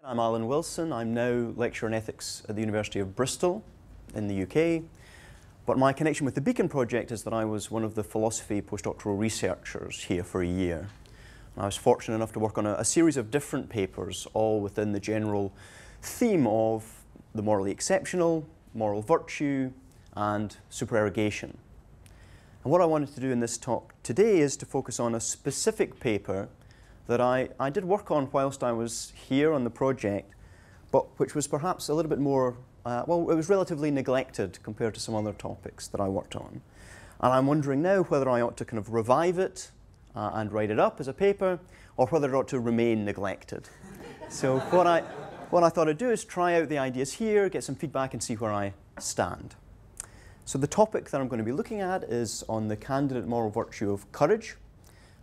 I'm Alan Wilson. I'm now lecturer in ethics at the University of Bristol in the UK. But my connection with the Beacon Project is that I was one of the philosophy postdoctoral researchers here for a year. And I was fortunate enough to work on a series of different papers, all within the general theme of the morally exceptional, moral virtue, and supererogation. And what I wanted to do in this talk today is to focus on a specific paper that I did work on whilst I was here on the project, but which was perhaps a little bit more, well, it was relatively neglected compared to some other topics that I worked on. And I'm wondering now whether I ought to kind of revive it and write it up as a paper, or whether it ought to remain neglected. So what I thought I'd do is try out the ideas here, get some feedback, and see where I stand. So the topic that I'm going to be looking at is on the candidate moral virtue of courage,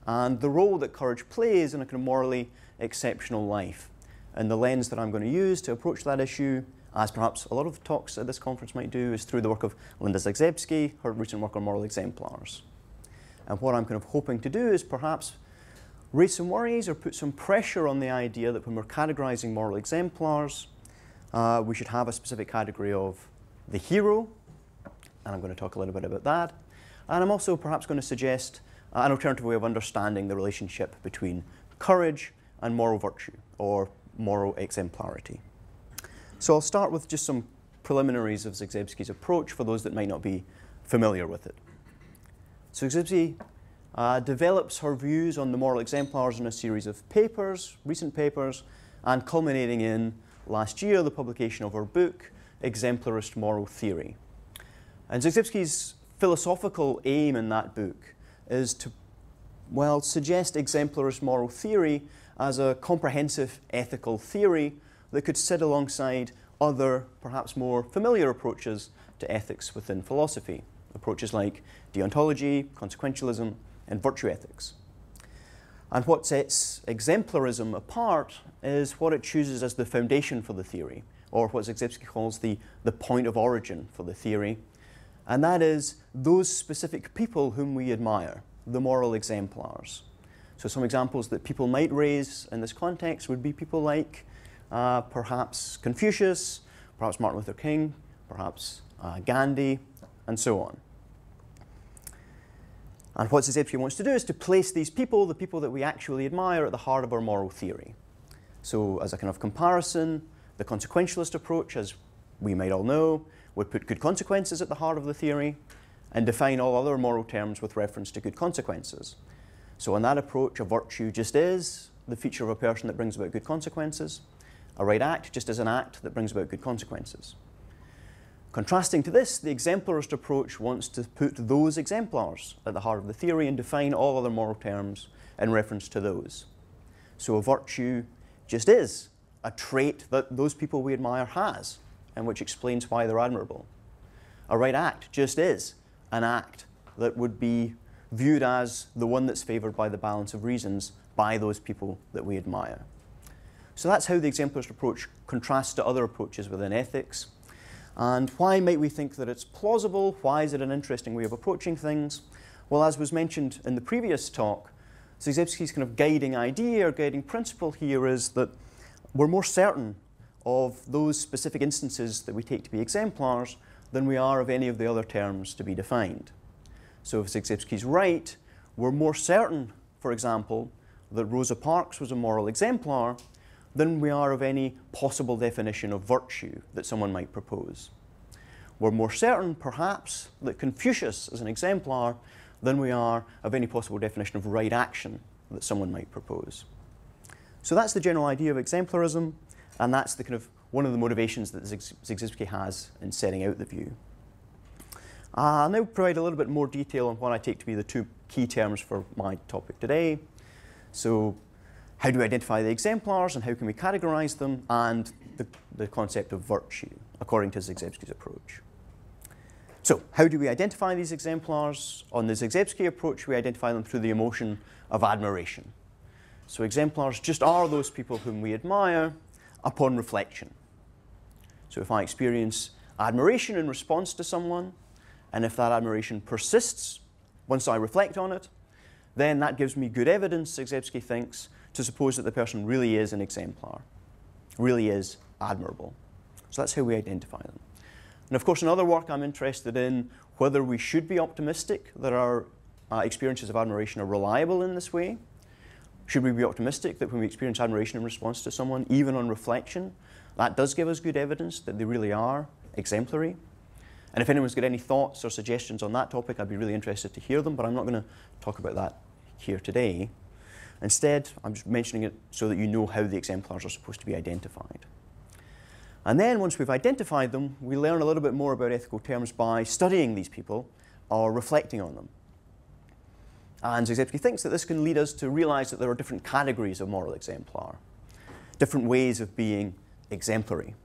and the role that courage plays in a kind of morally exceptional life. And the lens that I'm going to use to approach that issue, as perhaps a lot of talks at this conference might do, is through the work of Linda Zagzebski, her recent work on moral exemplars. And what I'm kind of hoping to do is perhaps raise some worries or put some pressure on the idea that when we're categorizing moral exemplars, we should have a specific category of the hero, and I'm going to talk a little bit about that. And I'm also perhaps going to suggest an alternative way of understanding the relationship between courage and moral virtue, or moral exemplarity. So I'll start with just some preliminaries of Zagzebski's approach for those that might not be familiar with it. So Zagzebski develops her views on the moral exemplars in a series of papers, recent papers, and culminating in, last year, the publication of her book, Exemplarist Moral Theory. And Zagzebski's philosophical aim in that book is to, well, suggest exemplarist moral theory as a comprehensive ethical theory that could sit alongside other, perhaps more familiar approaches to ethics within philosophy, approaches like deontology, consequentialism, and virtue ethics. And what sets exemplarism apart is what it chooses as the foundation for the theory, or what Zagzebski calls the point of origin for the theory. And that is those specific people whom we admire, the moral exemplars. So some examples that people might raise in this context would be people like perhaps Confucius, perhaps Martin Luther King, perhaps Gandhi, and so on. And what Zagzebski wants to do is to place these people, the people that we actually admire, at the heart of our moral theory. So as a kind of comparison, the consequentialist approach, as we might all know, would put good consequences at the heart of the theory and define all other moral terms with reference to good consequences. So in that approach, a virtue just is the feature of a person that brings about good consequences. A right act just is an act that brings about good consequences. Contrasting to this, the exemplarist approach wants to put those exemplars at the heart of the theory and define all other moral terms in reference to those. So a virtue just is a trait that those people we admire has, and which explains why they're admirable. A right act just is an act that would be viewed as the one that's favoured by the balance of reasons by those people that we admire. So that's how the exemplarist approach contrasts to other approaches within ethics. And why might we think that it's plausible? Why is it an interesting way of approaching things? Well, as was mentioned in the previous talk, Zagzebski's kind of guiding idea or guiding principle here is that we're more certain of those specific instances that we take to be exemplars than we are of any of the other terms to be defined. So if Zagzebski's right, we're more certain, for example, that Rosa Parks was a moral exemplar than we are of any possible definition of virtue that someone might propose. We're more certain, perhaps, that Confucius is an exemplar than we are of any possible definition of right action that someone might propose. So that's the general idea of exemplarism. And that's the kind of one of the motivations that Zagzebski has in setting out the view. I'll now provide a little bit more detail on what I take to be the two key terms for my topic today. So how do we identify the exemplars and how can we categorize them, and the concept of virtue according to Zagzebski's approach. So how do we identify these exemplars? On the Zagzebski approach, we identify them through the emotion of admiration. So exemplars just are those people whom we admire upon reflection. So if I experience admiration in response to someone, and if that admiration persists once I reflect on it, then that gives me good evidence, Zagzebski thinks, to suppose that the person really is an exemplar. really is admirable. So that's how we identify them. And of course, in other work, I'm interested in whether we should be optimistic that our experiences of admiration are reliable in this way. Should we be optimistic that when we experience admiration in response to someone, even on reflection, that does give us good evidence that they really are exemplary? And if anyone's got any thoughts or suggestions on that topic, I'd be really interested to hear them, but I'm not going to talk about that here today. Instead, I'm just mentioning it so that you know how the exemplars are supposed to be identified. And then once we've identified them, we learn a little bit more about ethical terms by studying these people or reflecting on them. And Zagzebski thinks that this can lead us to realize that there are different categories of moral exemplar, different ways of being exemplary.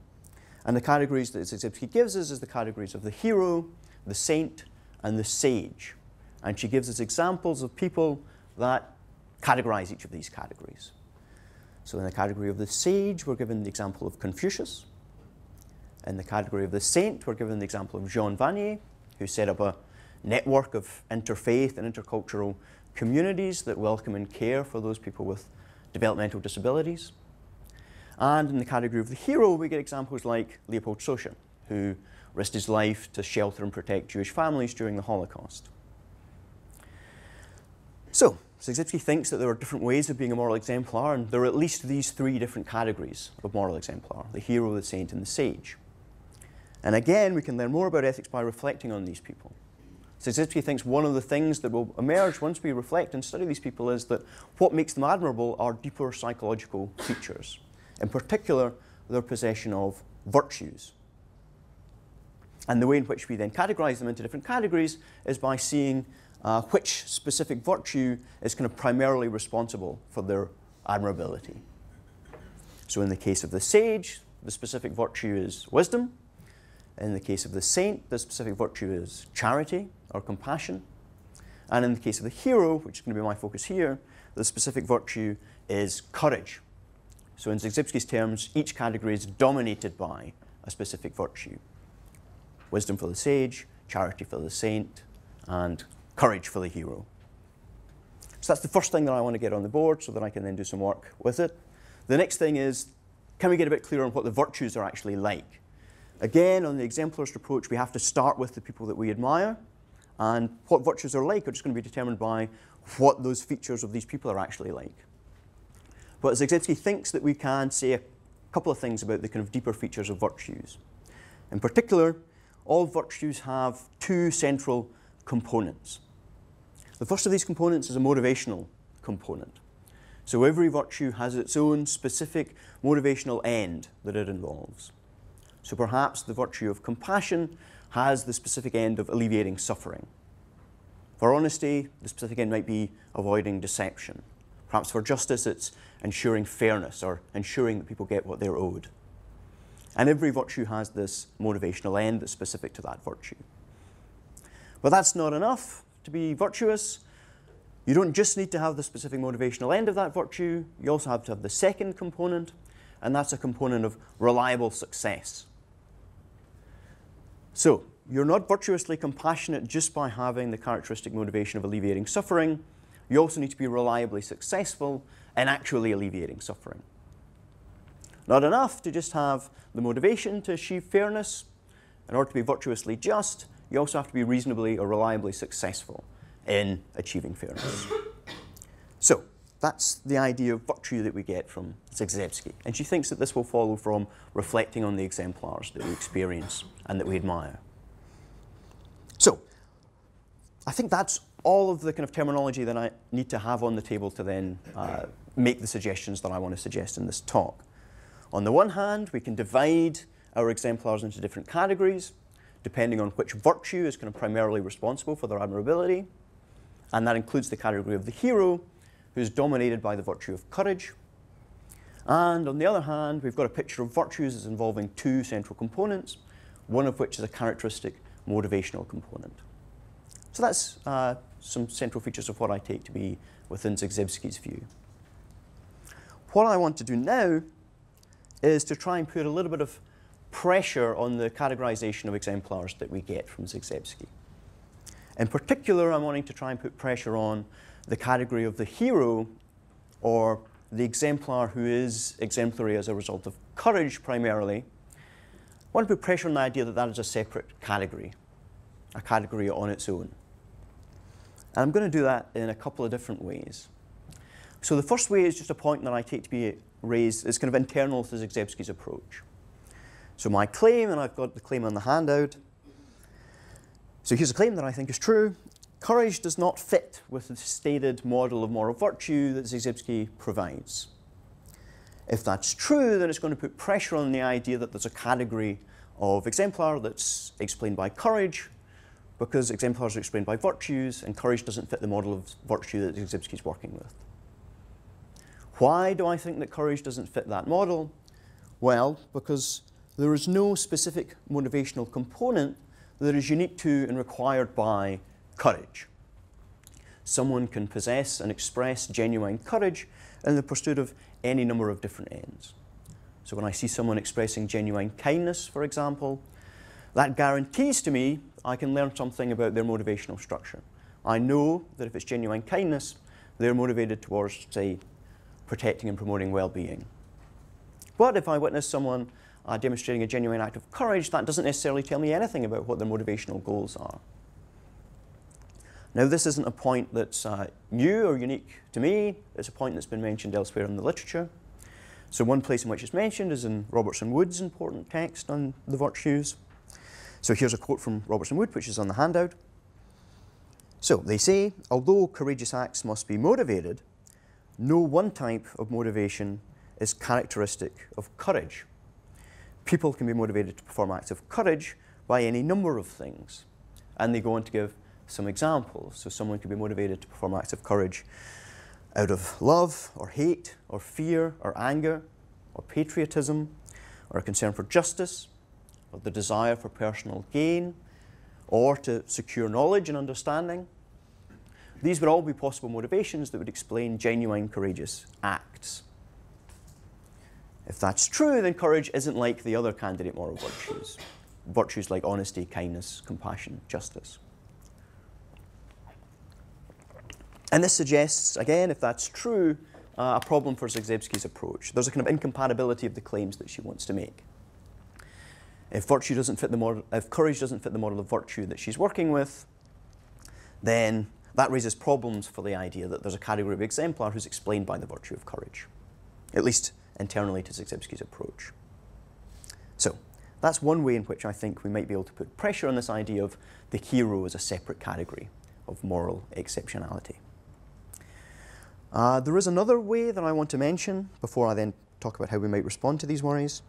And the categories that Zagzebski gives us is the categories of the hero, the saint, and the sage. And she gives us examples of people that categorize each of these categories. So in the category of the sage, we're given the example of Confucius. In the category of the saint, we're given the example of Jean Vanier, who set up a network of interfaith and intercultural communities that welcome and care for those people with developmental disabilities. And in the category of the hero, we get examples like Leopold Socha, who risked his life to shelter and protect Jewish families during the Holocaust. So, Zagzebski thinks that there are different ways of being a moral exemplar, and there are at least these three different categories of moral exemplar: the hero, the saint, and the sage. And again, we can learn more about ethics by reflecting on these people. Zagzebski thinks one of the things that will emerge once we reflect and study these people is that what makes them admirable are deeper psychological features, in particular, their possession of virtues. And the way in which we then categorize them into different categories is by seeing which specific virtue is kind of primarily responsible for their admirability. So in the case of the sage, the specific virtue is wisdom. In the case of the saint, the specific virtue is charity or compassion. And in the case of the hero, which is going to be my focus here, the specific virtue is courage. So in Zagzebski's terms, each category is dominated by a specific virtue. Wisdom for the sage, charity for the saint, and courage for the hero. So that's the first thing that I want to get on the board so that I can then do some work with it. The next thing is, can we get a bit clearer on what the virtues are actually like? Again, on the exemplarist approach, we have to start with the people that we admire, and what virtues are like are just going to be determined by what those features of these people are actually like. But Zagzebski thinks that we can say a couple of things about the kind of deeper features of virtues. In particular, all virtues have two central components. The first of these components is a motivational component. So every virtue has its own specific motivational end that it involves. So perhaps the virtue of compassion has the specific end of alleviating suffering. For honesty, the specific end might be avoiding deception. Perhaps for justice, it's ensuring fairness or ensuring that people get what they're owed. And every virtue has this motivational end that's specific to that virtue. But that's not enough to be virtuous. You don't just need to have the specific motivational end of that virtue, you also have to have the second component, and that's a component of reliable success. So, you're not virtuously compassionate just by having the characteristic motivation of alleviating suffering. You also need to be reliably successful in actually alleviating suffering. Not enough to just have the motivation to achieve fairness. In order to be virtuously just, you also have to be reasonably or reliably successful in achieving fairness. So, that's the idea of virtue that we get from Zagzebski. And she thinks that this will follow from reflecting on the exemplars that we experience and that we admire. So, I think that's all of the kind of terminology that I need to have on the table to then make the suggestions that I want to suggest in this talk. On the one hand, we can divide our exemplars into different categories, depending on which virtue is kind of primarily responsible for their admirability. And that includes the category of the hero, who's dominated by the virtue of courage. And on the other hand, we've got a picture of virtues as involving two central components, one of which is a characteristic motivational component. So that's some central features of what I take to be within Zagzebski's view. What I want to do now is to try and put a little bit of pressure on the categorization of exemplars that we get from Zagzebski. In particular, I'm wanting to try and put pressure on the category of the hero, or the exemplar who is exemplary as a result of courage primarily, I want to put pressure on the idea that that is a separate category, a category on its own. And I'm going to do that in a couple of different ways. So the first way is just a point that I take to be raised. It's kind of internal to Zagzebski's approach. So my claim, and I've got the claim on the handout. So here's a claim that I think is true. Courage does not fit with the stated model of moral virtue that Zagzebski provides. If that's true, then it's going to put pressure on the idea that there's a category of exemplar that's explained by courage, because exemplars are explained by virtues, and courage doesn't fit the model of virtue that Zagzebski's working with. Why do I think that courage doesn't fit that model? Well, because there is no specific motivational component that is unique to and required by courage. Someone can possess and express genuine courage in the pursuit of any number of different ends. So when I see someone expressing genuine kindness, for example, that guarantees to me I can learn something about their motivational structure. I know that if it's genuine kindness, they're motivated towards, say, protecting and promoting well-being. But if I witness someone demonstrating a genuine act of courage, that doesn't necessarily tell me anything about what their motivational goals are. Now, this isn't a point that's new or unique to me. It's a point that's been mentioned elsewhere in the literature. So one place in which it's mentioned is in Robertson Woods' important text on the virtues. So here's a quote from Robertson Wood, which is on the handout. So they say, although courageous acts must be motivated, no one type of motivation is characteristic of courage. People can be motivated to perform acts of courage by any number of things. And they go on to give some examples. So someone could be motivated to perform acts of courage out of love, or hate, or fear, or anger, or patriotism, or a concern for justice, or the desire for personal gain, or to secure knowledge and understanding. These would all be possible motivations that would explain genuine courageous acts. If that's true, then courage isn't like the other candidate moral virtues. Virtues like honesty, kindness, compassion, justice. And this suggests, again, if that's true, a problem for Zagzebski's approach. There's a kind of incompatibility of the claims that she wants to make. If virtue doesn't fit the model, if courage doesn't fit the model of virtue that she's working with, then that raises problems for the idea that there's a category of exemplar who's explained by the virtue of courage, at least internally to Zagzebski's approach. So that's one way in which I think we might be able to put pressure on this idea of the hero as a separate category of moral exceptionality. There is another way that I want to mention before I then talk about how we might respond to these worries.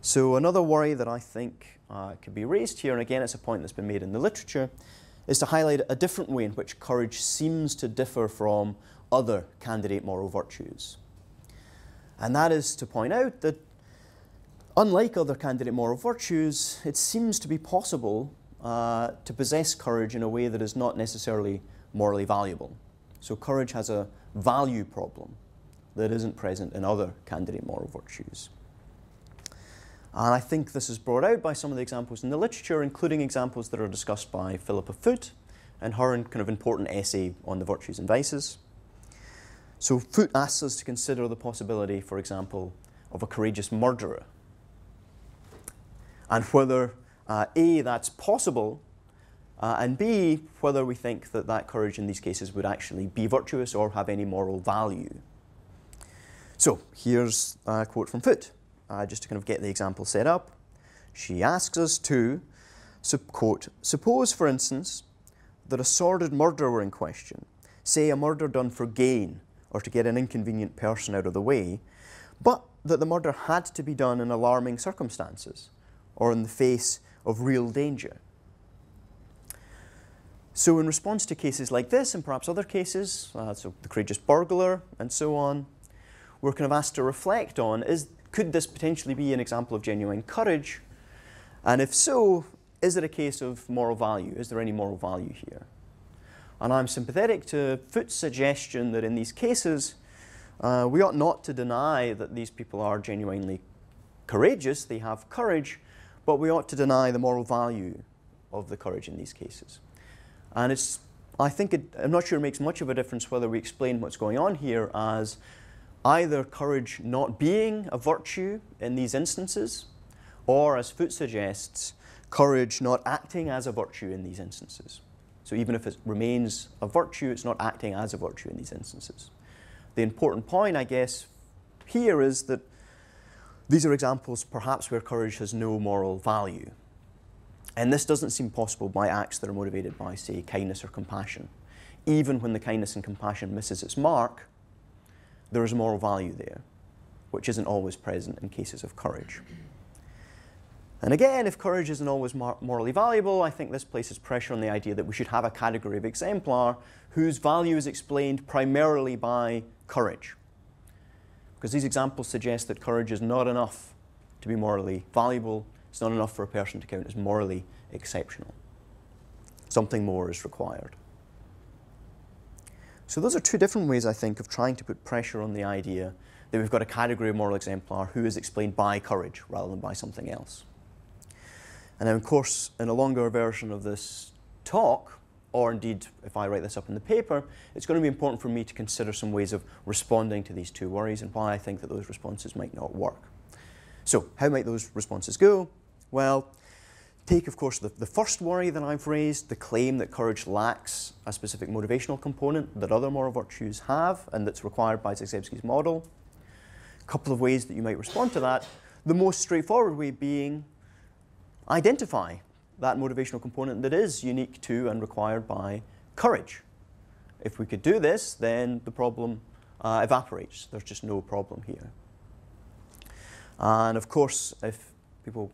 So another worry that I think could be raised here, and again it's a point that's been made in the literature, is to highlight a different way in which courage seems to differ from other candidate moral virtues. And that is to point out that unlike other candidate moral virtues, it seems to be possible to possess courage in a way that is not necessarily morally valuable. So courage has a value problem that isn't present in other candidate moral virtues. And I think this is brought out by some of the examples in the literature, including examples that are discussed by Philippa Foot in her kind of important essay on the virtues and vices. So Foot asks us to consider the possibility, for example, of a courageous murderer, and whether A, that's possible, and B, whether we think that that courage in these cases would actually be virtuous or have any moral value. So here's a quote from Foot. Just to kind of get the example set up. She asks us to, quote, suppose, for instance, that a sordid murder were in question, say a murder done for gain or to get an inconvenient person out of the way, but that the murder had to be done in alarming circumstances or in the face of real danger. So in response to cases like this, and perhaps other cases, so the courageous burglar and so on, we're kind of asked to reflect on, could this potentially be an example of genuine courage? And if so, is it a case of moral value? Is there any moral value here? And I'm sympathetic to Foot's suggestion that in these cases, we ought not to deny that these people are genuinely courageous, they have courage, but we ought to deny the moral value of the courage in these cases. And I'm not sure it makes much of a difference whether we explain what's going on here as either courage not being a virtue in these instances, or, as Foot suggests, courage not acting as a virtue in these instances. So even if it remains a virtue, it's not acting as a virtue in these instances. The important point, I guess, here is that these are examples perhaps where courage has no moral value. And this doesn't seem possible by acts that are motivated by, say, kindness or compassion. Even when the kindness and compassion misses its mark, there is a moral value there, which isn't always present in cases of courage. And again, if courage isn't always morally valuable, I think this places pressure on the idea that we should have a category of exemplar whose value is explained primarily by courage. Because these examples suggest that courage is not enough to be morally valuable. It's not enough for a person to count as morally exceptional. Something more is required. So those are two different ways, I think, of trying to put pressure on the idea that we've got a category of moral exemplar who is explained by courage rather than by something else. And then, of course, in a longer version of this talk, or indeed if I write this up in the paper, it's going to be important for me to consider some ways of responding to these two worries and why I think that those responses might not work. So how might those responses go? Well, take, of course, the first worry that I've raised, the claim that courage lacks a specific motivational component that other moral virtues have and that's required by Zagzebski's model. A couple of ways that you might respond to that. The most straightforward way being identify that motivational component that is unique to and required by courage. If we could do this, then the problem evaporates. There's just no problem here. And of course, if people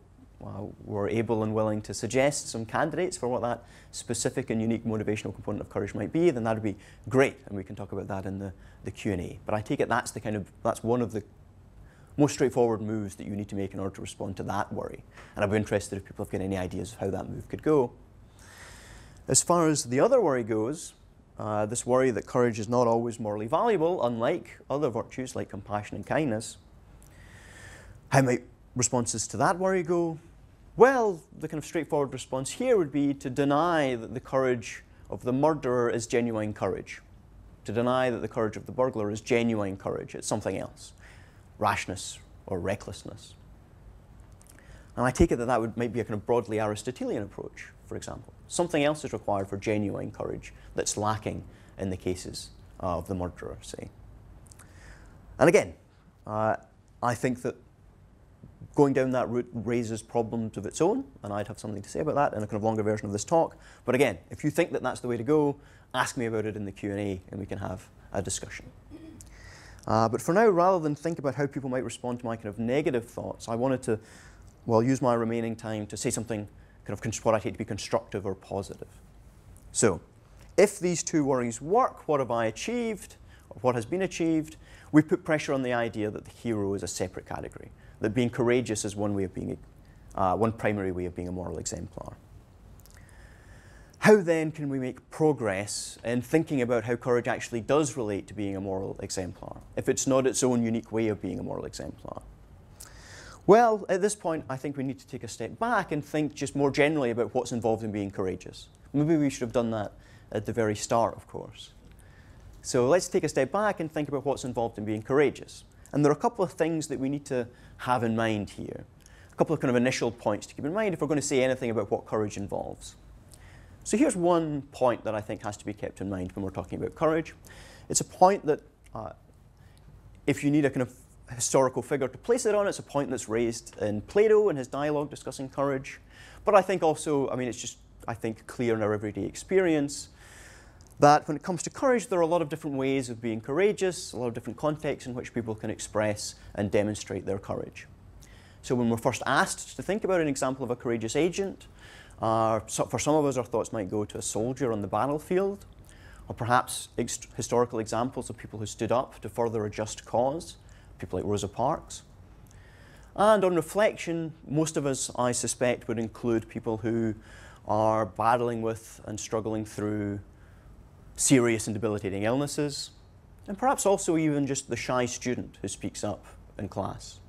were able and willing to suggest some candidates for what that specific and unique motivational component of courage might be, then that would be great, and we can talk about that in the Q&A. But I take it that's one of the most straightforward moves that you need to make in order to respond to that worry. And I'd be interested if people have got any ideas of how that move could go. As far as the other worry goes, this worry that courage is not always morally valuable, unlike other virtues like compassion and kindness, how might responses to that worry go? Well, the kind of straightforward response here would be to deny that the courage of the murderer is genuine courage. To deny that the courage of the burglar is genuine courage. It's something else. Rashness or recklessness. And I take it that that might be a kind of broadly Aristotelian approach, for example. Something else is required for genuine courage that's lacking in the cases of the murderer, say. And again, I think that going down that route raises problems of its own, and I'd have something to say about that in a kind of longer version of this talk. But again, if you think that that's the way to go, ask me about it in the Q&A and we can have a discussion. But for now, rather than think about how people might respond to my kind of negative thoughts, I wanted to, well, use my remaining time to say something kind of what I take to be constructive or positive. So, if these two worries work, what have I achieved, or what has been achieved? We put pressure on the idea that the hero is a separate category, that being courageous is one way of being, one primary way of being a moral exemplar. How then can we make progress in thinking about how courage actually does relate to being a moral exemplar, if it's not its own unique way of being a moral exemplar? Well, at this point, I think we need to take a step back and think just more generally about what's involved in being courageous. Maybe we should have done that at the very start, of course. So let's take a step back and think about what's involved in being courageous. And there are a couple of things that we need to have in mind here. A couple of kind of initial points to keep in mind if we're going to say anything about what courage involves. So here's one point that I think has to be kept in mind when we're talking about courage. It's a point that, if you need a kind of historical figure to place it on, it's a point that's raised in Plato in his dialogue discussing courage. But I think also, I mean, it's just, I think, clear in our everyday experience that when it comes to courage, there are a lot of different ways of being courageous, a lot of different contexts in which people can express and demonstrate their courage. So when we're first asked to think about an example of a courageous agent, for some of us, our thoughts might go to a soldier on the battlefield, or perhaps historical examples of people who stood up to further a just cause, people like Rosa Parks. And on reflection, most of us, I suspect, would include people who are battling with and struggling through serious and debilitating illnesses, and perhaps also even just the shy student who speaks up in class.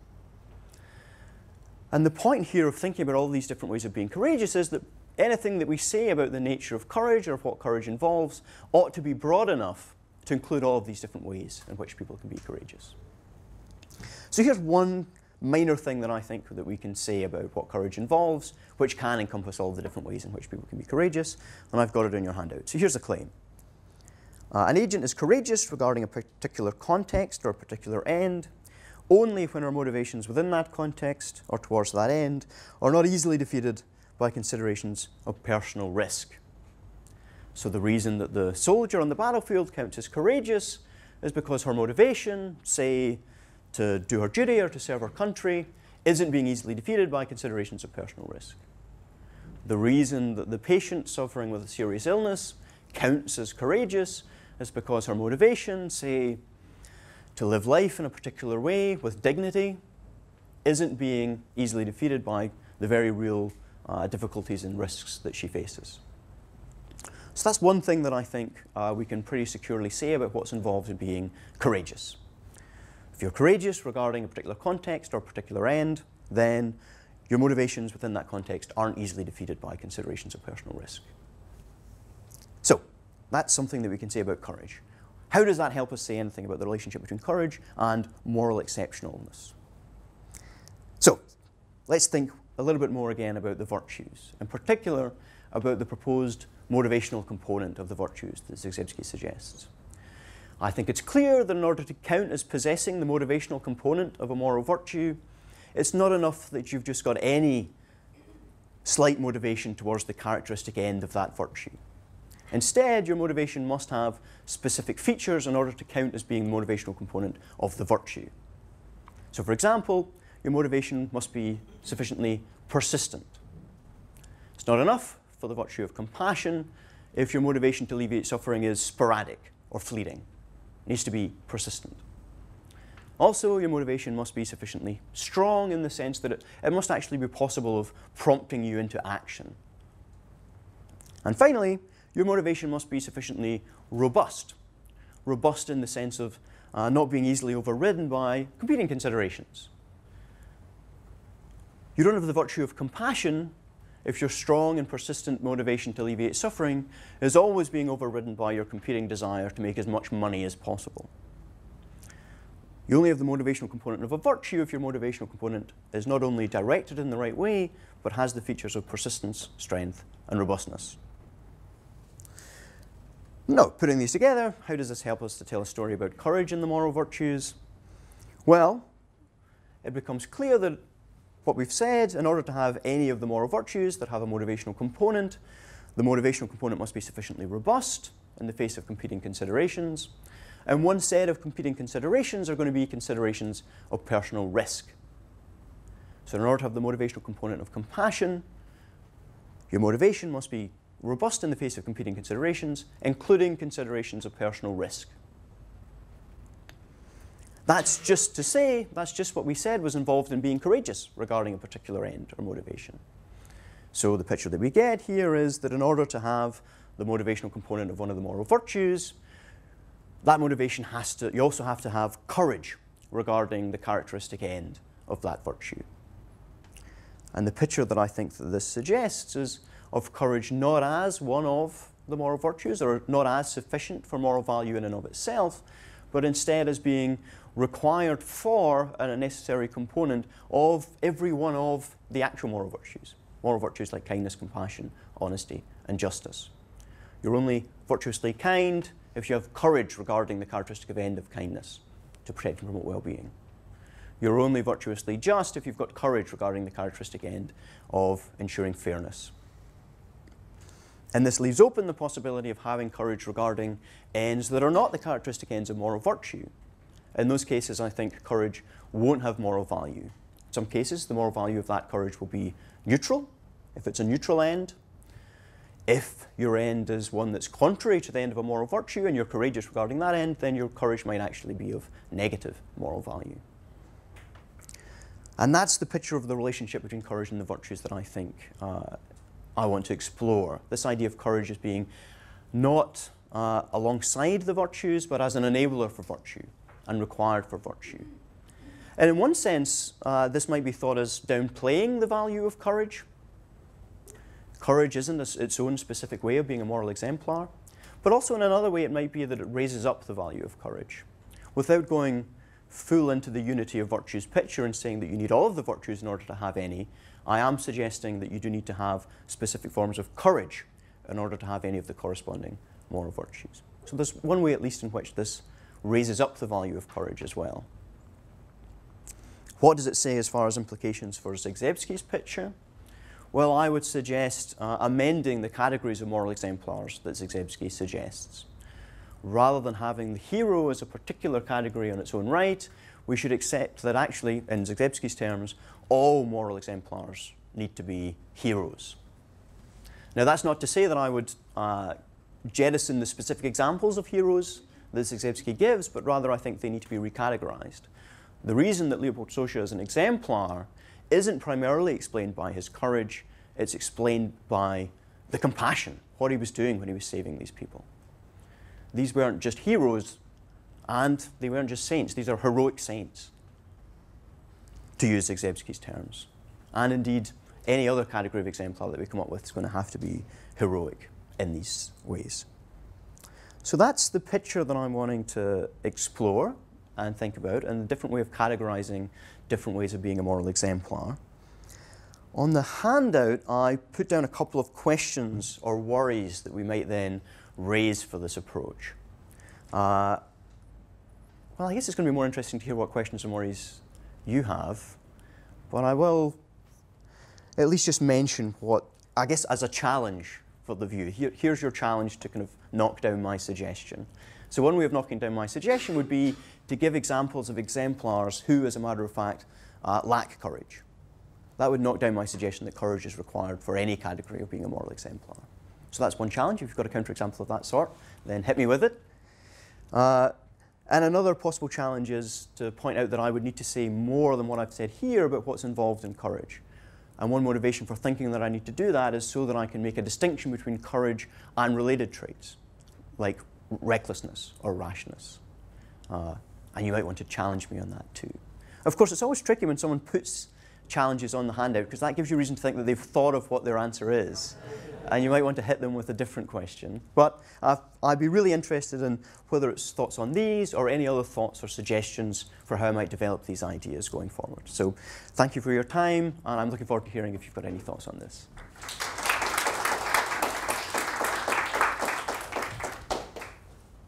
And the point here of thinking about all these different ways of being courageous is that anything that we say about the nature of courage or what courage involves ought to be broad enough to include all of these different ways in which people can be courageous. So here's one minor thing that I think that we can say about what courage involves, which can encompass all the different ways in which people can be courageous, and I've got it in your handout. So here's a claim. An agent is courageous regarding a particular context or a particular end only when our motivations within that context or towards that end are not easily defeated by considerations of personal risk. So the reason that the soldier on the battlefield counts as courageous is because her motivation, say, to do her duty or to serve her country, isn't being easily defeated by considerations of personal risk. The reason that the patient suffering with a serious illness counts as courageous is because her motivation, say, to live life in a particular way with dignity, isn't being easily defeated by the very real difficulties and risks that she faces. So that's one thing that I think we can pretty securely say about what's involved in being courageous. If you're courageous regarding a particular context or a particular end, then your motivations within that context aren't easily defeated by considerations of personal risk. So that's something that we can say about courage. How does that help us say anything about the relationship between courage and moral exceptionalness? So let's think a little bit more again about the virtues, in particular about the proposed motivational component of the virtues that Zygzebski suggests. I think it's clear that in order to count as possessing the motivational component of a moral virtue, it's not enough that you've just got any slight motivation towards the characteristic end of that virtue. Instead, your motivation must have specific features in order to count as being the motivational component of the virtue. So for example, your motivation must be sufficiently persistent. It's not enough for the virtue of compassion if your motivation to alleviate suffering is sporadic or fleeting. It needs to be persistent. Also, your motivation must be sufficiently strong in the sense that it must actually be possible of prompting you into action. And finally, your motivation must be sufficiently robust. Robust in the sense of not being easily overridden by competing considerations. You don't have the virtue of compassion if your strong and persistent motivation to alleviate suffering is always being overridden by your competing desire to make as much money as possible. You only have the motivational component of a virtue if your motivational component is not only directed in the right way, but has the features of persistence, strength, and robustness. Now, putting these together, how does this help us to tell a story about courage in the moral virtues? Well, it becomes clear that what we've said, in order to have any of the moral virtues that have a motivational component, the motivational component must be sufficiently robust in the face of competing considerations. And one set of competing considerations are going to be considerations of personal risk. So in order to have the motivational component of compassion, your motivation must be robust in the face of competing considerations, including considerations of personal risk. That's just to say, that's just what we said was involved in being courageous regarding a particular end or motivation. So the picture that we get here is that in order to have the motivational component of one of the moral virtues, that motivation you also have to have courage regarding the characteristic end of that virtue. And the picture that I think that this suggests is of courage not as one of the moral virtues or not as sufficient for moral value in and of itself, but instead as being required for and a necessary component of every one of the actual moral virtues. Moral virtues like kindness, compassion, honesty, and justice. You're only virtuously kind if you have courage regarding the characteristic of end of kindness to protect and promote well-being. You're only virtuously just if you've got courage regarding the characteristic end of ensuring fairness. And this leaves open the possibility of having courage regarding ends that are not the characteristic ends of moral virtue. In those cases, I think courage won't have moral value. In some cases, the moral value of that courage will be neutral, if it's a neutral end. If your end is one that's contrary to the end of a moral virtue and you're courageous regarding that end, then your courage might actually be of negative moral value. And that's the picture of the relationship between courage and the virtues that I think I want to explore. This idea of courage as being not alongside the virtues, but as an enabler for virtue and required for virtue. And in one sense, this might be thought as downplaying the value of courage. Courage isn't its own specific way of being a moral exemplar, but also in another way it might be that it raises up the value of courage without going full into the unity of virtues picture and saying that you need all of the virtues in order to have any. I am suggesting that you do need to have specific forms of courage in order to have any of the corresponding moral virtues. So there's one way at least in which this raises up the value of courage as well. What does it say as far as implications for Zagzebski's picture? Well, I would suggest amending the categories of moral exemplars that Zagzebski suggests. Rather than having the hero as a particular category on its own right, we should accept that actually, in Zagzebski's terms, all moral exemplars need to be heroes. Now, that's not to say that I would jettison the specific examples of heroes that Zagzebski gives, but rather I think they need to be recategorized. The reason that Leopold Sosha is an exemplar isn't primarily explained by his courage, it's explained by the compassion, what he was doing when he was saving these people. These weren't just heroes, and they weren't just saints. These are heroic saints, to use Zagzebski's terms. And indeed, any other category of exemplar that we come up with is going to have to be heroic in these ways. So that's the picture that I'm wanting to explore and think about, and a different way of categorizing different ways of being a moral exemplar. On the handout, I put down a couple of questions or worries that we might then raise for this approach. Well, I guess it's going to be more interesting to hear what questions and worries you have, but I will at least just mention what, I guess, as a challenge for the view. Here's your challenge to kind of knock down my suggestion. So one way of knocking down my suggestion would be to give examples of exemplars who, as a matter of fact, lack courage. That would knock down my suggestion that courage is required for any category of being a moral exemplar. So that's one challenge. If you've got a counterexample of that sort, then hit me with it. And another possible challenge is to point out that I would need to say more than what I've said here about what's involved in courage. And one motivation for thinking that I need to do that is so that I can make a distinction between courage and related traits, like recklessness or rashness. And you might want to challenge me on that too. Of course, it's always tricky when someone puts challenges on the handout, because that gives you reason to think that they've thought of what their answer is. And you might want to hit them with a different question. But I'd be really interested in whether it's thoughts on these or any other thoughts or suggestions for how I might develop these ideas going forward. So thank you for your time, and I'm looking forward to hearing if you've got any thoughts on this.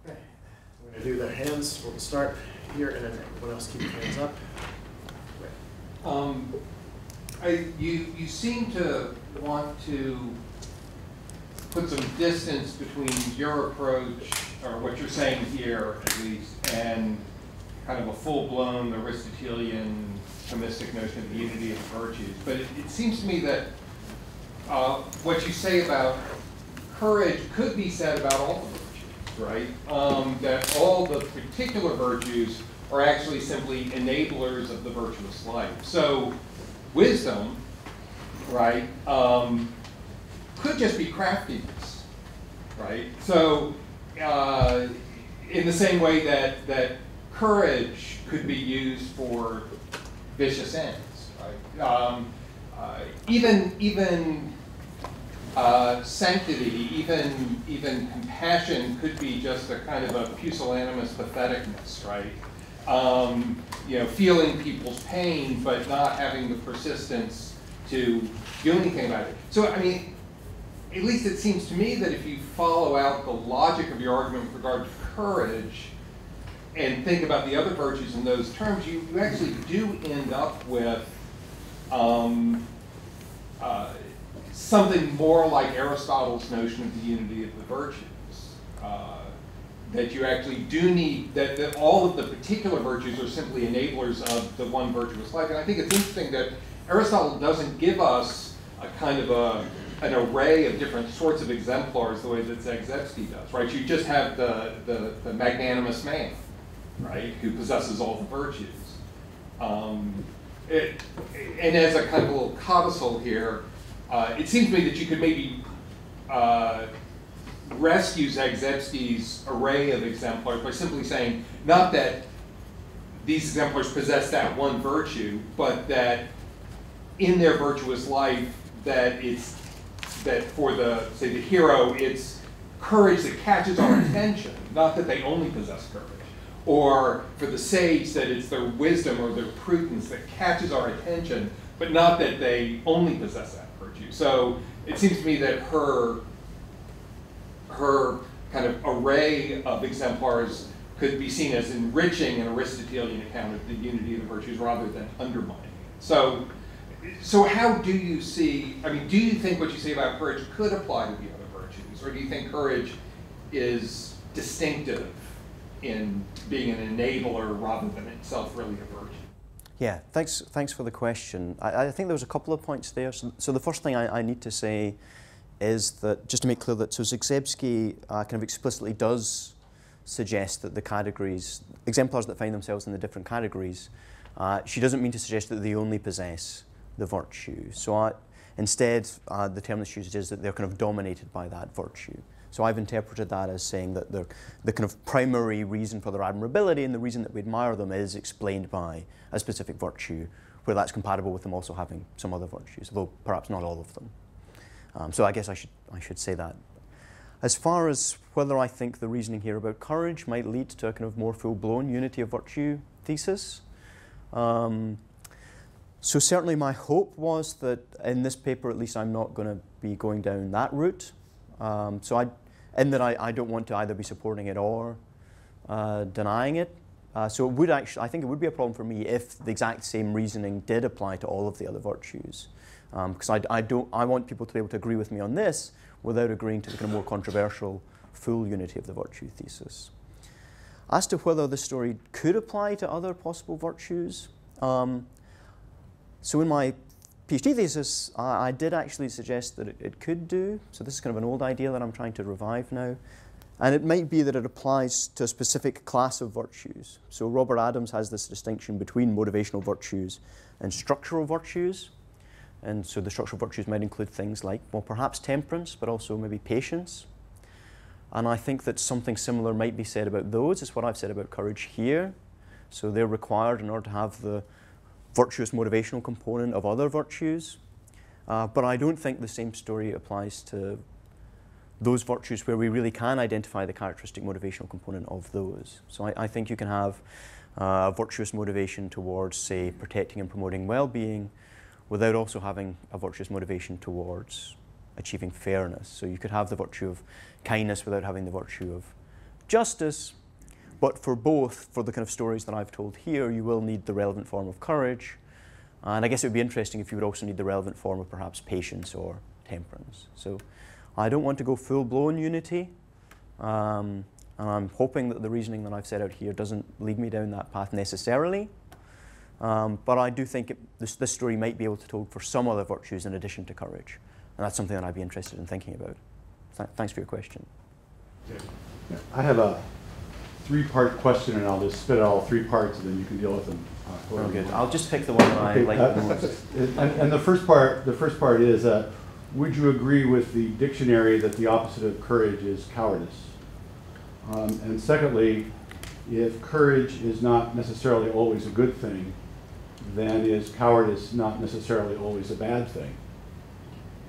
Okay, we're going to do the hands. We'll start here, and then everyone else keep your hands up. You seem to want to put some distance between your approach, or what you're saying here at least, and kind of a full-blown Aristotelian Thomistic notion of the unity of the virtues. But it seems to me that what you say about courage could be said about all the virtues, right? That all the particular virtues are actually simply enablers of the virtuous life. So wisdom, right, could just be craftiness, right? So in the same way that courage could be used for vicious ends, right? Even sanctity, even compassion could be just a kind of a pusillanimous patheticness, right? You know, feeling people's pain, but not having the persistence to do anything about it. So, I mean, at least it seems to me that if you follow out the logic of your argument with regard to courage and think about the other virtues in those terms, you actually do end up with something more like Aristotle's notion of the unity of the virtues. That you actually do need, that all of the particular virtues are simply enablers of the one virtuous life. And I think it's interesting that Aristotle doesn't give us a kind of an array of different sorts of exemplars the way that Zagzebski does, right? You just have the magnanimous man, right, who possesses all the virtues. And as a kind of a little codicil here, it seems to me that you could maybe rescue Zagzebski's array of exemplars by simply saying, not that these exemplars possess that one virtue, but that in their virtuous life, that for the, say, the hero, it's courage that catches our attention, not that they only possess courage. or for the sage that it's their wisdom or their prudence that catches our attention, but not that they only possess that virtue. So it seems to me that her kind of array of exemplars could be seen as enriching an Aristotelian account of the unity of the virtues rather than undermining it. So how do you see, I mean, do you think what you say about courage could apply to the other virtues, or do you think courage is distinctive in being an enabler rather than itself really a virtue? Yeah, thanks for the question. I think there was a couple of points there. So the first thing I need to say is that, just to make clear that, so Zagzebski kind of explicitly does suggest that the categories, exemplars that find themselves in the different categories, she doesn't mean to suggest that they only possess the virtue. So instead, the term that's used is that they're kind of dominated by that virtue. So I've interpreted that as saying that the kind of primary reason for their admirability and the reason that we admire them is explained by a specific virtue, where that's compatible with them also having some other virtues, though perhaps not all of them. So I guess I should say that. As far as whether I think the reasoning here about courage might lead to a kind of more full-blown unity of virtue thesis, so certainly my hope was that in this paper, at least, I'm not going to be going down that route. In that I don't want to either be supporting it or denying it. So it would actually, I think it would be a problem for me if the exact same reasoning did apply to all of the other virtues. Because I want people to be able to agree with me on this without agreeing to the kind of more controversial full unity of the virtue thesis. As to whether this story could apply to other possible virtues, so in my PhD thesis, I did actually suggest that it could do. So this is kind of an old idea that I'm trying to revive now. And it might be that it applies to a specific class of virtues. So Robert Adams has this distinction between motivational virtues and structural virtues. And so the structural virtues might include things like, well, perhaps temperance, but also maybe patience. And I think that something similar might be said about those. It's what I've said about courage here. So they're required in order to have the virtuous motivational component of other virtues. But I don't think the same story applies to those virtues where we really can identify the characteristic motivational component of those. So I think you can have virtuous motivation towards, say, protecting and promoting well-being without also having a virtuous motivation towards achieving fairness. So you could have the virtue of kindness without having the virtue of justice. But for both, for the kind of stories that I've told here, you will need the relevant form of courage. And I guess it would be interesting if you would also need the relevant form of perhaps patience or temperance. So I don't want to go full-blown unity. And I'm hoping that the reasoning that I've set out here doesn't lead me down that path necessarily. But I do think this story might be able to told for some other virtues in addition to courage. And that's something that I'd be interested in thinking about. Thanks for your question. I have a three-part question, and I'll just spit out all three parts, and then you can deal with them. Oh, good. I'll just pick the one that I like the most. And the first part is, would you agree with the dictionary that the opposite of courage is cowardice? And secondly, if courage is not necessarily always a good thing, then is cowardice not necessarily always a bad thing?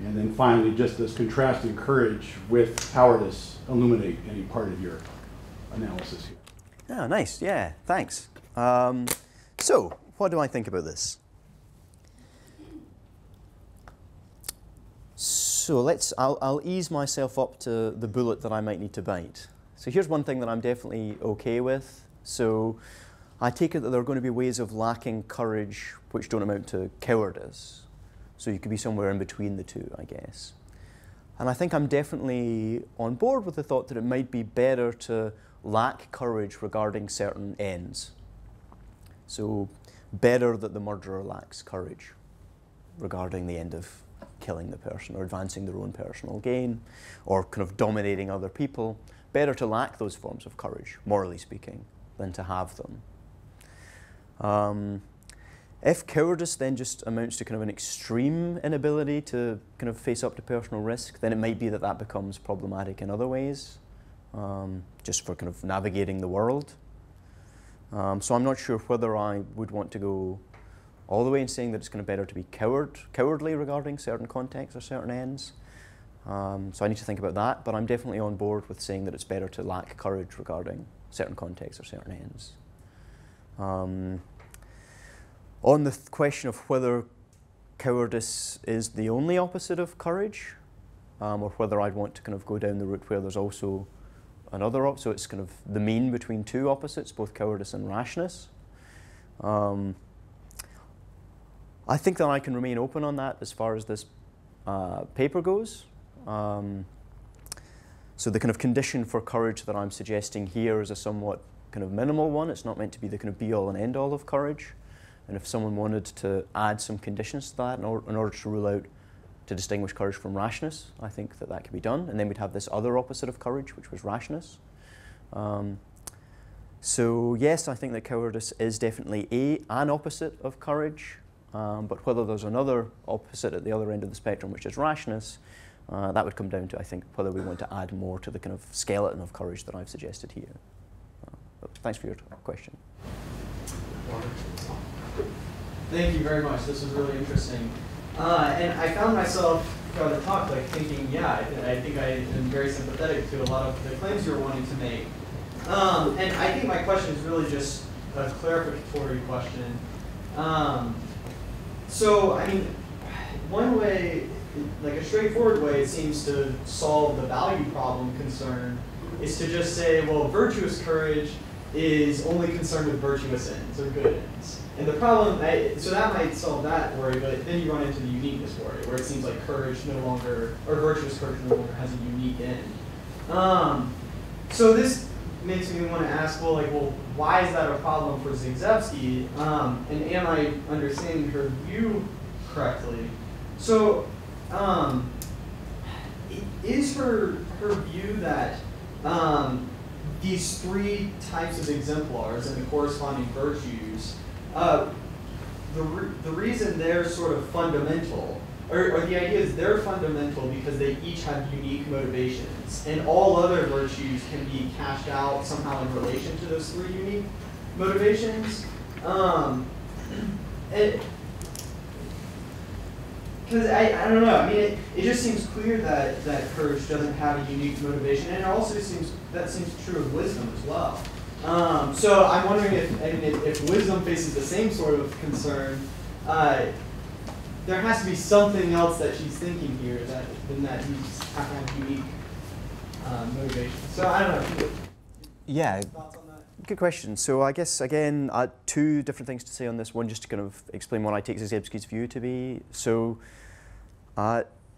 And then finally, just does contrasting courage with cowardice illuminate any part of your analysis here? Oh, nice. Yeah, thanks. So, what do I think about this? So I'll ease myself up to the bullet that I might need to bite. So here's one thing that I'm definitely okay with. So I take it that there are going to be ways of lacking courage which don't amount to cowardice. So you could be somewhere in between the two, I guess. And I think I'm definitely on board with the thought that it might be better to lack courage regarding certain ends. So better that the murderer lacks courage regarding the end of killing the person or advancing their own personal gain or kind of dominating other people. Better to lack those forms of courage, morally speaking, than to have them. If cowardice then just amounts to kind of an extreme inability to kind of face up to personal risk, then it might be that that becomes problematic in other ways, just for kind of navigating the world. So I'm not sure whether I would want to go all the way in saying that it's kind of better to be cowardly regarding certain contexts or certain ends. So I need to think about that, but I'm definitely on board with saying that it's better to lack courage regarding certain contexts or certain ends. On the question of whether cowardice is the only opposite of courage, or whether I'd want to kind of go down the route where there's also another so it's kind of the mean between two opposites, both cowardice and rashness. I think that I can remain open on that as far as this paper goes. So the kind of condition for courage that I'm suggesting here is a somewhat kind of minimal one. It's not meant to be the kind of be-all and end-all of courage. And if someone wanted to add some conditions to that in order to rule out, to distinguish courage from rashness, I think that that could be done. And then we'd have this other opposite of courage, which was rashness. So yes, I think that cowardice is definitely an opposite of courage. But whether there's another opposite at the other end of the spectrum, which is rashness, that would come down to, I think, whether we want to add more to the kind of skeleton of courage that I've suggested here. But thanks for your question. Thank you very much. This was really interesting. And I found myself throughout the talk thinking, yeah, I think I am very sympathetic to a lot of the claims you're wanting to make. And I think my question is really just a clarificatory question. So, I mean, one way, like a straightforward way it seems to solve the value problem concern is to just say, well, virtuous courage is only concerned with virtuous ends or good ends. And the problem, so that might solve that worry, but then you run into the uniqueness worry, where it seems like courage no longer, or virtuous courage no longer has a unique end. So this makes me want to ask, well, why is that a problem for Zygzebski? And am I understanding her view correctly? So, is her view that these three types of exemplars and the corresponding virtues, the reason they're sort of fundamental, or the idea is they're fundamental because they each have unique motivations, and all other virtues can be cashed out somehow in relation to those three unique motivations? Because I don't know, I mean, it just seems clear that courage doesn't have a unique motivation, and it also seems true of wisdom as well. So I'm wondering if wisdom faces the same sort of concern, there has to be something else that she's thinking here than that you have to have unique motivation. So I don't know. Yeah. Thoughts on that? Good question. So I guess, again, two different things to say on this. One, just to kind of explain what I take Zygzebski's view to be. So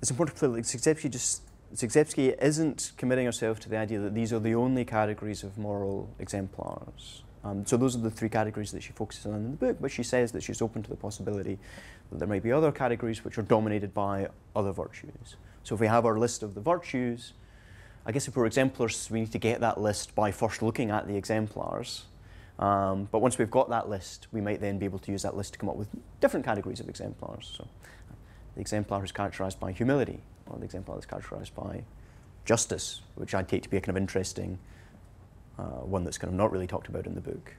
it's important to clear that Zygzebski isn't committing herself to the idea that these are the only categories of moral exemplars. So those are the three categories that she focuses on in the book, but she says that she's open to the possibility that there might be other categories which are dominated by other virtues. So if we have our list of the virtues, I guess if we're exemplars, we need to get that list by first looking at the exemplars. But once we've got that list, we might then be able to use that list to come up with different categories of exemplars. So the exemplar is characterized by humility, or the exemplar is characterized by justice, which I take to be a kind of interesting one that's kind of not really talked about in the book.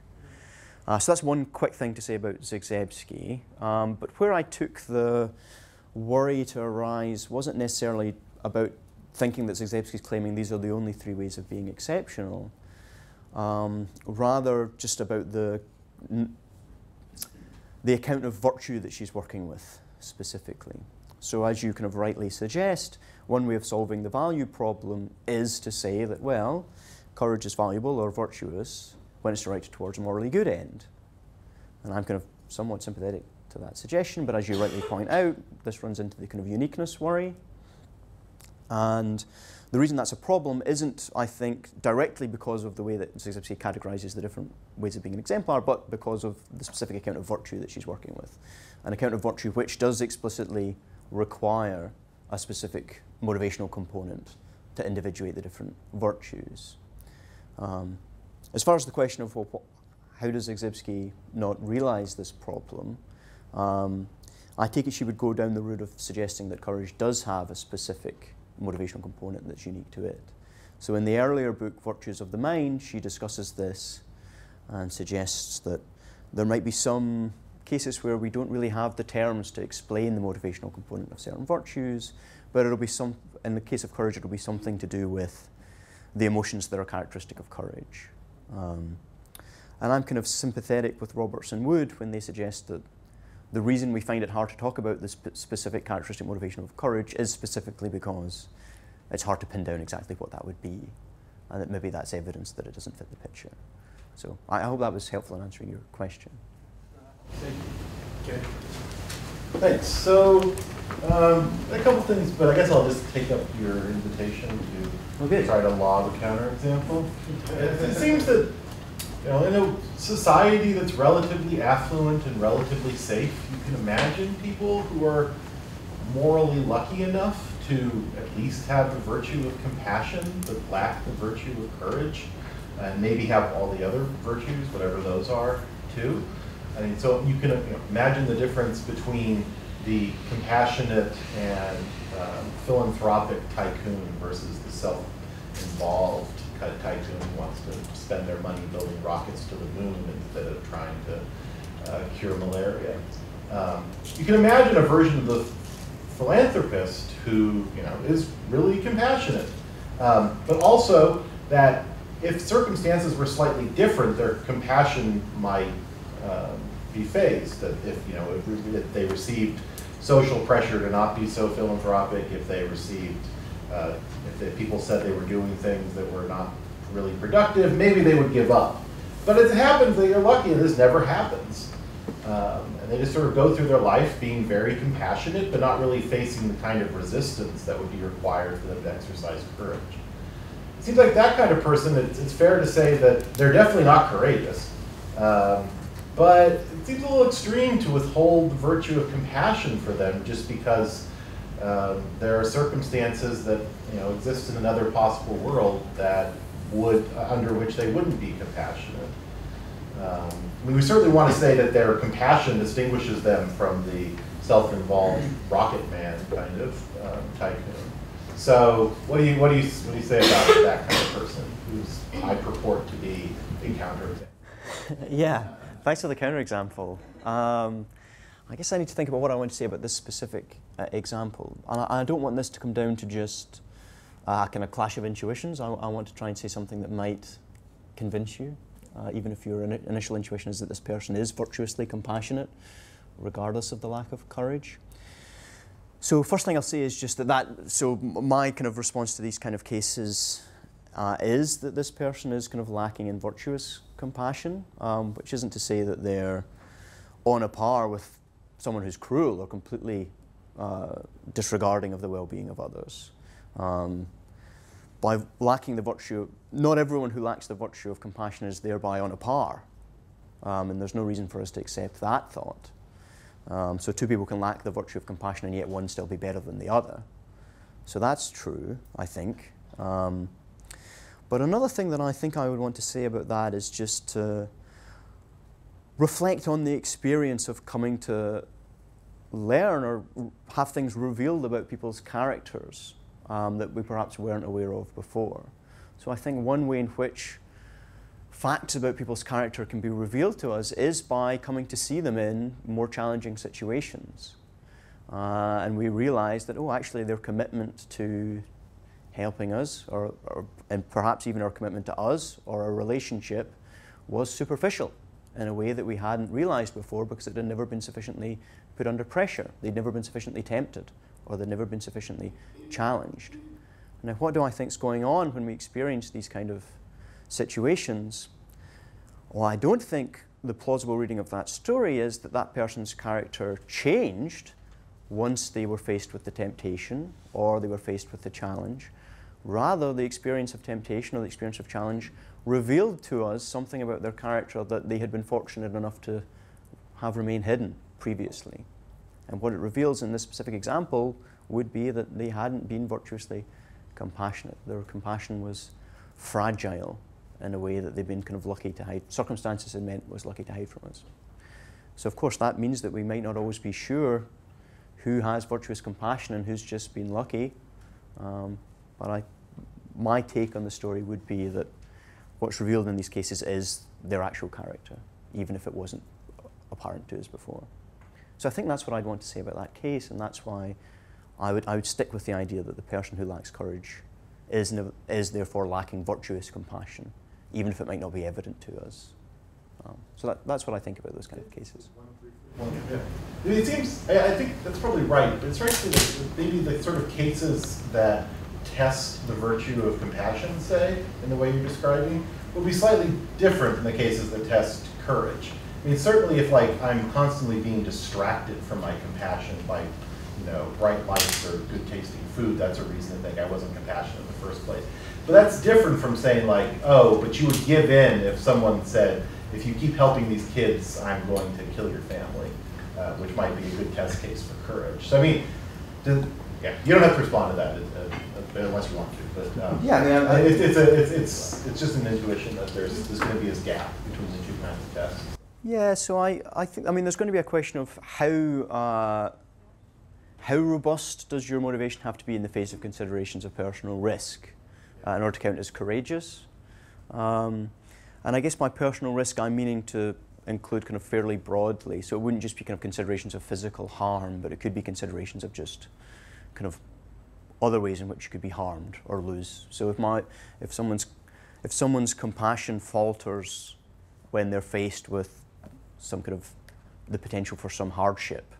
So that's one quick thing to say about Zygzebski. But where I took the worry to arise wasn't necessarily about thinking that Zygzebski's claiming these are the only three ways of being exceptional, rather just about the account of virtue that she's working with specifically. So as you kind of rightly suggest, one way of solving the value problem is to say that, well, courage is valuable or virtuous when it's directed towards a morally good end. And I'm kind of somewhat sympathetic to that suggestion, but as you rightly point out, this runs into the kind of uniqueness worry. And the reason that's a problem isn't, I think, directly because of the way that Zygzebski categorizes the different ways of being an exemplar, but because of the specific account of virtue that she's working with. An account of virtue which does explicitly require a specific motivational component to individuate the different virtues. As far as the question of, well, how does Zygzebski not realize this problem, I take it she would go down the route of suggesting that courage does have a specific motivational component that's unique to it. So in the earlier book, Virtues of the Mind, she discusses this and suggests that there might be some cases where we don't really have the terms to explain the motivational component of certain virtues, but it'll be in the case of courage, it'll be something to do with the emotions that are characteristic of courage. And I'm kind of sympathetic with Robertson Woods when they suggest that the reason we find it hard to talk about the specific characteristic motivation of courage is specifically because it's hard to pin down exactly what that would be, and that maybe that's evidence that it doesn't fit the picture. So I hope that was helpful in answering your question. Thank you. Okay. Thanks. So, a couple things, but I guess I'll just take up your invitation to try to lob a counterexample. It seems that, in a society that's relatively affluent and relatively safe, you can imagine people who are morally lucky enough to at least have the virtue of compassion, but lack the virtue of courage, and maybe have all the other virtues, whatever those are, too. I mean, so you can imagine the difference between the compassionate and philanthropic tycoon versus the self-involved kind of tycoon who wants to spend their money building rockets to the moon instead of trying to cure malaria. You can imagine a version of the philanthropist who is really compassionate, but also that if circumstances were slightly different, their compassion might be phased. That if they received social pressure to not be so philanthropic, if they received, if people said they were doing things that were not really productive, maybe they would give up. But it happens that you're lucky and this never happens. And they just sort of go through their life being very compassionate, but not really facing the kind of resistance that would be required for them to exercise courage. It seems like that kind of person, it's fair to say that they're definitely not courageous. But it seems a little extreme to withhold the virtue of compassion for them just because there are circumstances that exist in another possible world that under which they wouldn't be compassionate. We certainly want to say that their compassion distinguishes them from the self-involved rocket man kind of tycoon. So what do you say about that kind of person who's I purport to be a counterexample? Yeah, thanks for the counterexample. I guess I need to think about what I want to say about this specific example. And I don't want this to come down to just a kind of clash of intuitions. I want to try and say something that might convince you, even if your initial intuition is that this person is virtuously compassionate, regardless of the lack of courage. So first thing I'll say is just so my kind of response to these kind of cases is that this person is kind of lacking in virtuous compassion, which isn't to say that they're on a par with someone who's cruel or completely disregarding of the well-being of others. By lacking the virtue, not everyone who lacks the virtue of compassion is thereby on a par, and there's no reason for us to accept that thought. So two people can lack the virtue of compassion and yet one still be better than the other. So that's true, I think. But another thing that I think I would want to say about that is just to reflect on the experience of coming to learn or have things revealed about people's characters that we perhaps weren't aware of before. So I think one way in which facts about people's character can be revealed to us is by coming to see them in more challenging situations. And we realize that, actually their commitment to helping us, and perhaps even our commitment to us or our relationship, was superficial in a way that we hadn't realized before because it had never been sufficiently put under pressure. They'd never been sufficiently tempted, or they'd never been sufficiently challenged. Now, what do I think is going on when we experience these kind of situations? Well, I don't think the plausible reading of that story is that that person's character changed once they were faced with the temptation or they were faced with the challenge. Rather, the experience of temptation or the experience of challenge revealed to us something about their character that they had been fortunate enough to have remained hidden previously. And what it reveals in this specific example would be that they hadn't been virtuously compassionate. Their compassion was fragile in a way that they've been kind of lucky to hide. Circumstances had meant was lucky to hide from us. So of course that means that we might not always be sure who has virtuous compassion and who's just been lucky. But my take on the story would be that what's revealed in these cases is their actual character, even if it wasn't apparent to us before. So I think that's what I'd want to say about that case, and that's why I would stick with the idea that the person who lacks courage is therefore lacking virtuous compassion, even if it might not be evident to us. So that's what I think about those kind of cases. Yeah. It seems, I think that's probably right, but it strikes me that maybe the sort of cases that test the virtue of compassion, say, in the way you're describing, will be slightly different than the cases that test courage. I mean, certainly if like I'm constantly being distracted from my compassion by, bright lights or good tasting food, that's a reason to think I wasn't compassionate in the first place. But that's different from saying like, oh, but you would give in if someone said, if you keep helping these kids, I'm going to kill your family, which might be a good test case for courage. So I mean, yeah, you don't have to respond to that unless you want to. But yeah, I mean, it's just an intuition that there's going to be this gap between the two kinds of tests. Yeah, so I think, I mean, there's going to be a question of how robust does your motivation have to be in the face of considerations of personal risk in order to count as courageous? And I guess by personal risk, I'm meaning to include kind of fairly broadly. So it wouldn't just be kind of considerations of physical harm, but it could be considerations of just kind of other ways in which you could be harmed or lose. So if someone's compassion falters when they're faced with some kind of the potential for some hardship,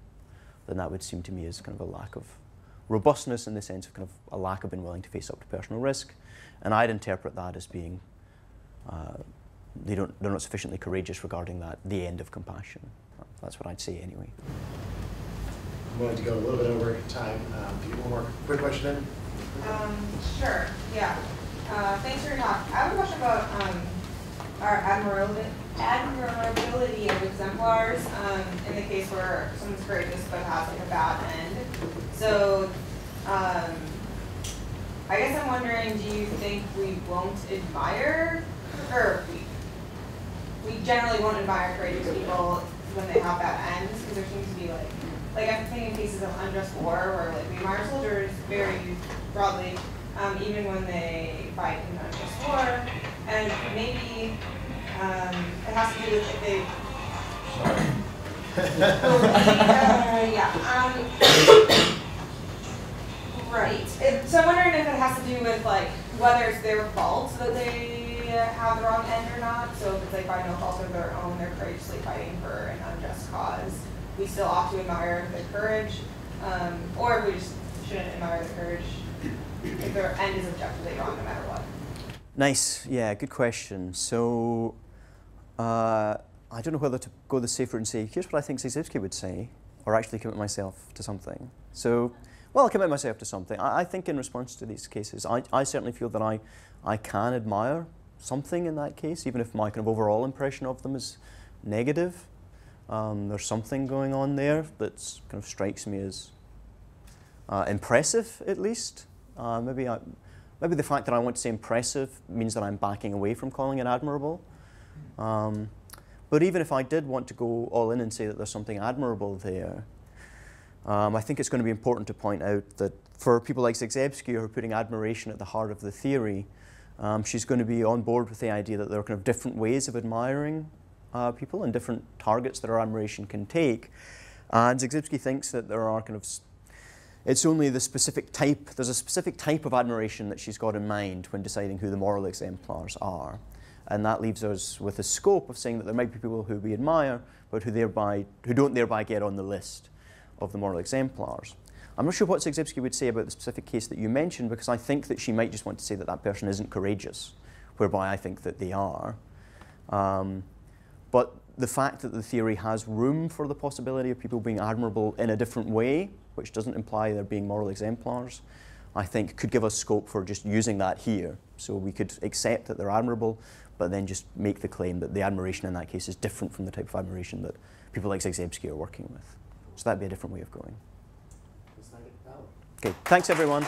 then that would seem to me as kind of a lack of robustness in the sense of kind of a lack of being willing to face up to personal risk. And I'd interpret that as being they're not sufficiently courageous regarding the end of compassion. That's what I'd say anyway. I'm going to go a little bit over time. Do you want one more quick question in? Sure, yeah. Thanks for your talk. I have a question about our admirability of exemplars in the case where someone's courageous but has like a bad end. So I guess I'm wondering, do you think we won't admire, or we generally won't admire courageous people when they have bad ends? Because there seems to be like I'm thinking cases of unjust war where like we admire soldiers very broadly, even when they fight in unjust war, and maybe it has to do with if they. Right. So I'm wondering if it has to do with like whether it's their fault that they have the wrong end or not. So if it's like by no fault of their own, they're courageously fighting for an unjust cause, we still ought to admire their courage, or if we just shouldn't admire their courage if their end is objectively wrong no matter what. Nice. Yeah, good question. So I don't know whether to go the safer and say, here's what I think Zizewski would say, or actually commit myself to something. So, well, I'll commit myself to something. I think in response to these cases, I certainly feel that I can admire something in that case, even if my kind of overall impression of them is negative. There's something going on there that kind of strikes me as impressive, at least. Maybe the fact that I want to say impressive means that I'm backing away from calling it admirable. But even if I did want to go all in and say that there's something admirable there, I think it's going to be important to point out that for people like Zygzebski who are putting admiration at the heart of the theory, she's going to be on board with the idea that there are kind of different ways of admiring people and different targets that our admiration can take. And Zygzebski thinks that there are kind of, it's only the specific type, there's a specific type of admiration that she's got in mind when deciding who the moral exemplars are. And that leaves us with the scope of saying that there might be people who we admire, but who don't thereby get on the list of the moral exemplars. I'm not sure what Zygzebski would say about the specific case that you mentioned, because I think that she might just want to say that that person isn't courageous, whereby I think that they are. But the fact that the theory has room for the possibility of people being admirable in a different way, which doesn't imply they're being moral exemplars, I think could give us scope for just using that here. So we could accept that they're admirable, but then just make the claim that the admiration in that case is different from the type of admiration that people like Zygzebski are working with. So that'd be a different way of going. Okay, thanks everyone.